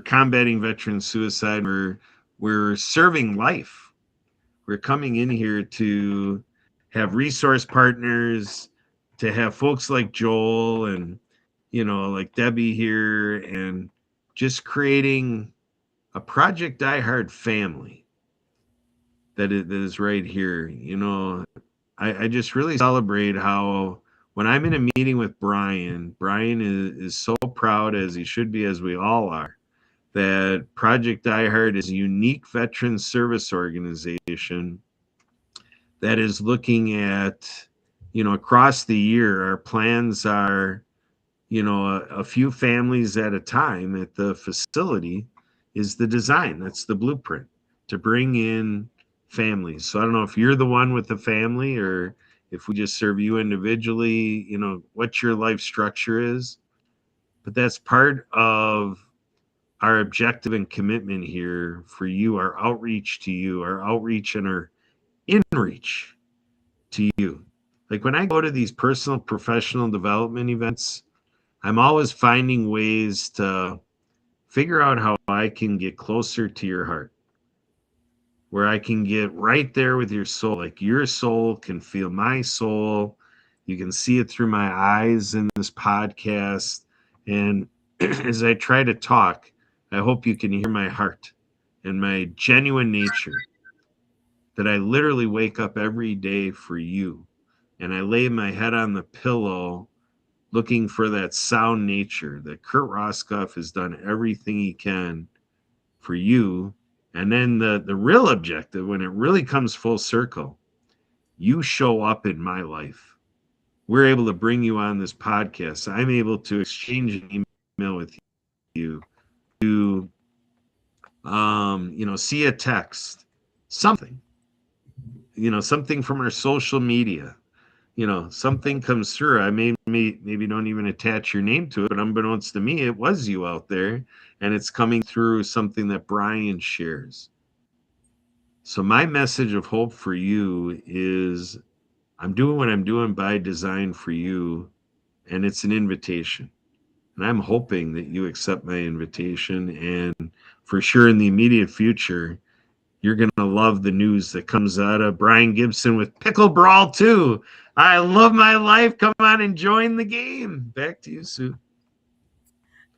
combating veteran suicide. We're serving life. We're coming in here to have resource partners, to have folks like Joel and like Debbie here, and just creating a Project iHeart family that is right here. I just really celebrate how when I'm in a meeting with Brian is so proud, as he should be, as we all are, that Project iHeart is a unique veteran service organization that is looking at, across the year, our plans are, a few families at a time at the facility is the design. That's the blueprint to bring in families. So I don't know if you're the one with the family or if we just serve you individually, what your life structure is. But that's part of our objective and commitment here for you, our outreach to you, our outreach and our inreach to you. Like when I go to these personal professional development events, I'm always finding ways to figure out how I can get closer to your heart, where I can get right there with your soul. Like your soul can feel my soul. You can see it through my eyes in this podcast. And as I try to talk, I hope you can hear my heart and my genuine nature, that I literally wake up every day for you. And I lay my head on the pillow looking for that sound nature, that Kurt Roscoff has done everything he can for you. And then the real objective, when it really comes full circle, you show up in my life. We're able to bring you on this podcast. I'm able to exchange an email with you, to see a text, something, something from our social media. Something comes through. I maybe don't even attach your name to it, but unbeknownst to me, it was you out there, and it's coming through something that Brian shares. So my message of hope for you is I'm doing what I'm doing by design for you, and it's an invitation. And I'm hoping that you accept my invitation, and for sure in the immediate future, you're going to love the news that comes out of Brian Gibson with Pickle Brawl 2. I love my life. Come on and join the game. Back to you, Sue.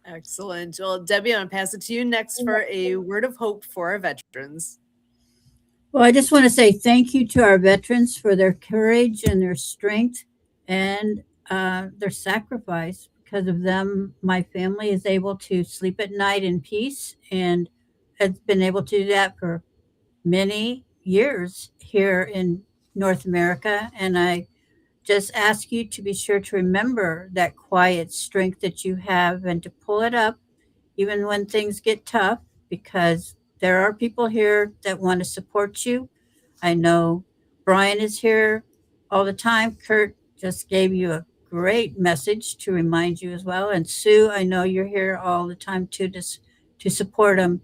Excellent. Well, Debbie, I'm going to pass it to you next for a word of hope for our veterans.
Well, I just want to say thank you to our veterans for their courage and their strength and their sacrifice. Because of them, my family is able to sleep at night in peace and has been able to do that for many years here in North America. And I just ask you to be sure to remember that quiet strength that you have and to pull it up even when things get tough, because there are people here that want to support you. I know Brian is here all the time. Kurt just gave you a great message to remind you as well. And Sue, I know you're here all the time too, to support him.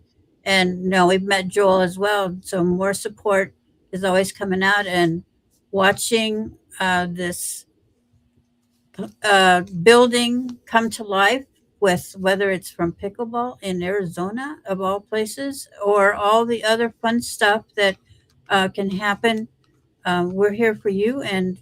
And no, we've met Joel as well. So more support is always coming out, and watching this building come to life, with whether it's from pickleball in Arizona of all places or all the other fun stuff that can happen. We're here for you, and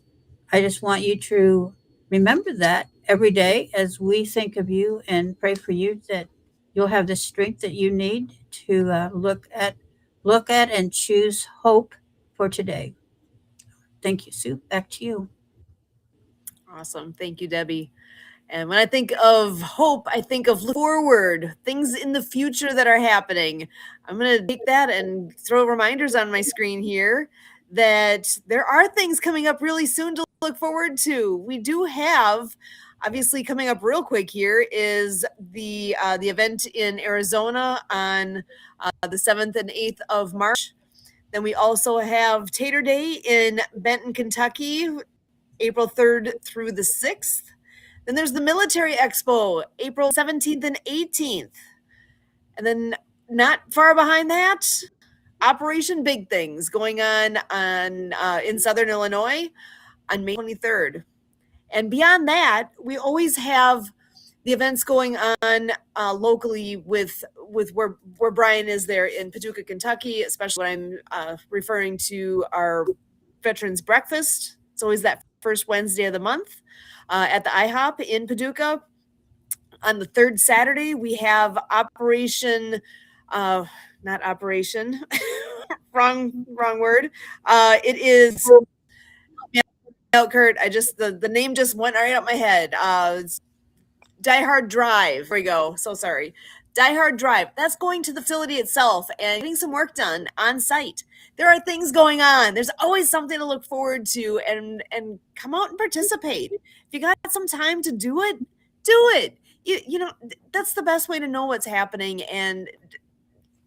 I just want you to remember that every day as we think of you and pray for you, that you'll have the strength that you need to look at and choose hope for today. Thank you, Sue. Back to you.
Awesome. Thank you, Debbie. And when I think of hope, I think of look forward, things in the future that are happening. I'm going to take that and throw reminders on my screen here that there are things coming up really soon to look forward to. We do have, obviously, coming up real quick here is the event in Arizona on the 7th and 8th of March. Then we also have Tater Day in Benton, Kentucky, April 3rd through the 6th. Then there's the Military Expo, April 17th and 18th. And then not far behind that, Operation Big Things going on in Southern Illinois on May 23rd. And beyond that, we always have the events going on locally with where Brian is there in Paducah, Kentucky, especially when I'm referring to our Veterans Breakfast. It's always that first Wednesday of the month at the IHOP in Paducah. On the third Saturday, we have Operation, not Operation, wrong word. It is, Kurt, the name just went right up my head. It's Die Hard Drive. There we go. So sorry. Die Hard Drive. That's going to the facility itself and getting some work done on site. There are things going on. There's always something to look forward to, and come out and participate. If you got some time to do it, do it. You know, that's the best way to know what's happening, and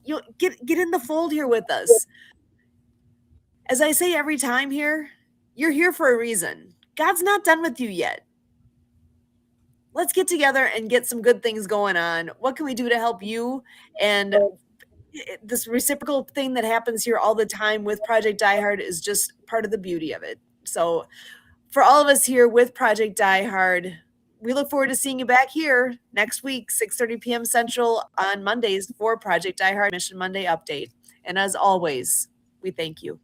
you get in the fold here with us. As I say every time here, you're here for a reason. God's not done with you yet. Let's get together and get some good things going on. What can we do to help you? And this reciprocal thing that happens here all the time with Project Die Hard is just part of the beauty of it. So for all of us here with Project Die Hard, we look forward to seeing you back here next week, 6:30 p.m. Central on Mondays for Project Die Hard Mission Monday Update. And as always, we thank you.